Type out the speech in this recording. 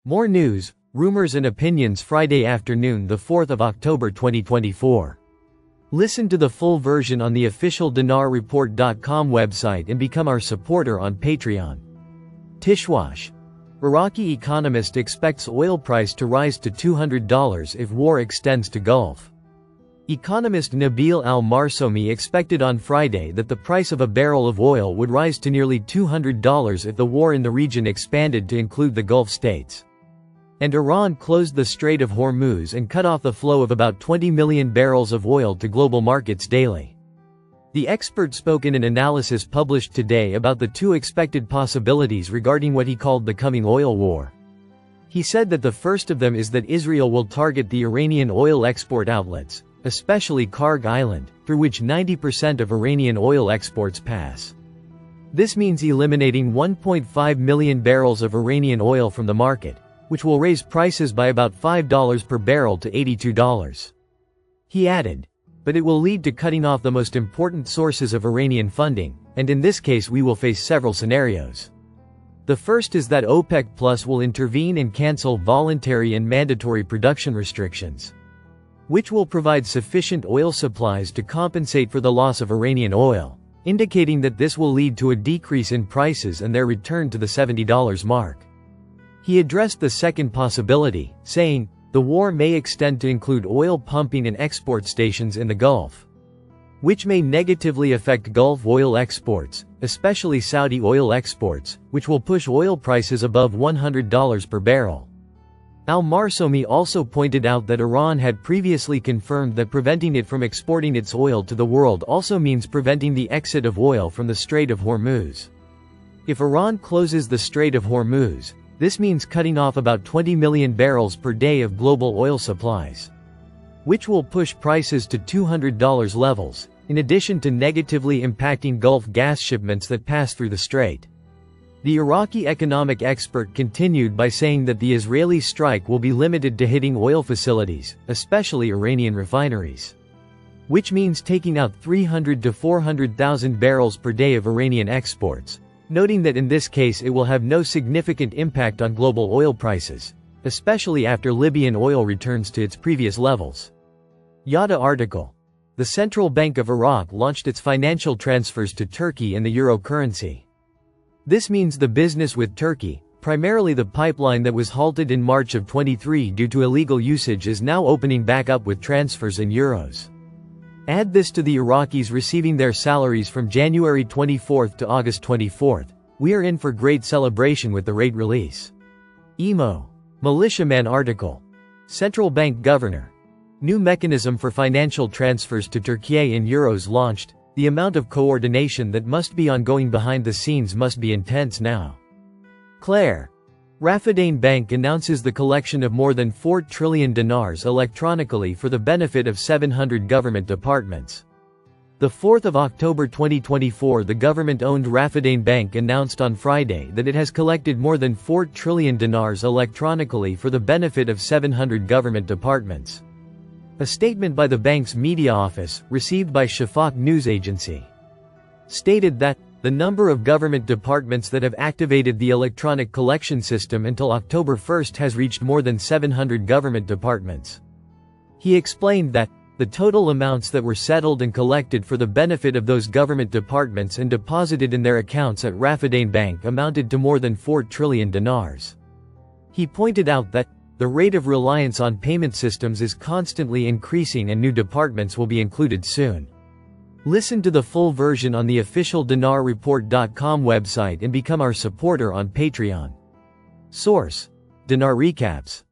More news, rumors and opinions Friday afternoon, the 4th of October 2024. Listen to the full version on the official dinarreport.com website and become our supporter on Patreon. Tishwash. Iraqi economist expects oil price to rise to $200 if war extends to Gulf. Economist Nabil al-Marsomi expected on Friday that the price of a barrel of oil would rise to nearly $200 if the war in the region expanded to include the Gulf states. And Iran closed the Strait of Hormuz and cut off the flow of about 20 million barrels of oil to global markets daily. The expert spoke in an analysis published today about the two expected possibilities regarding what he called the coming oil war. He said that the first of them is that Israel will target the Iranian oil export outlets, especially Karg Island, through which 90% of Iranian oil exports pass. This means eliminating 1.5 million barrels of Iranian oil from the market, which will raise prices by about $5 per barrel to $82. He added, but it will lead to cutting off the most important sources of Iranian funding, and in this case we will face several scenarios. The first is that OPEC Plus will intervene and cancel voluntary and mandatory production restrictions, which will provide sufficient oil supplies to compensate for the loss of Iranian oil, indicating that this will lead to a decrease in prices and their return to the $70 mark. He addressed the second possibility, saying, the war may extend to include oil pumping and export stations in the Gulf, which may negatively affect Gulf oil exports, especially Saudi oil exports, which will push oil prices above $100 per barrel. Al-Marsomi also pointed out that Iran had previously confirmed that preventing it from exporting its oil to the world also means preventing the exit of oil from the Strait of Hormuz. If Iran closes the Strait of Hormuz, this means cutting off about 20 million barrels per day of global oil supplies, which will push prices to $200 levels, in addition to negatively impacting Gulf gas shipments that pass through the strait. The Iraqi economic expert continued by saying that the Israeli strike will be limited to hitting oil facilities, especially Iranian refineries, which means taking out 300 to 400,000 barrels per day of Iranian exports, noting that in this case it will have no significant impact on global oil prices, especially after Libyan oil returns to its previous levels. Yada article. The Central Bank of Iraq launched its financial transfers to Turkey in the euro currency. This means the business with Turkey, primarily the pipeline that was halted in March of 23 due to illegal usage, is now opening back up with transfers in euros. Add this to the Iraqis receiving their salaries from January 24 to August 24. We are in for great celebration with the rate release. Emo. Militiaman article. Central Bank Governor. New mechanism for financial transfers to Turkey in euros launched. The amount of coordination that must be ongoing behind the scenes must be intense now. Claire. Rafidane Bank announces the collection of more than 4 trillion dinars electronically for the benefit of 700 government departments. The 4th of October 2024, the government-owned Rafidane Bank announced on Friday that it has collected more than 4 trillion dinars electronically for the benefit of 700 government departments. A statement by the bank's media office, received by Shafaq news agency, stated that the number of government departments that have activated the electronic collection system until October 1 has reached more than 700 government departments. He explained that the total amounts that were settled and collected for the benefit of those government departments and deposited in their accounts at Rafidane Bank amounted to more than 4 trillion dinars. He pointed out that the rate of reliance on payment systems is constantly increasing and new departments will be included soon. Listen to the full version on the official dinarreport.com website and become our supporter on Patreon. Source: Dinar Recaps.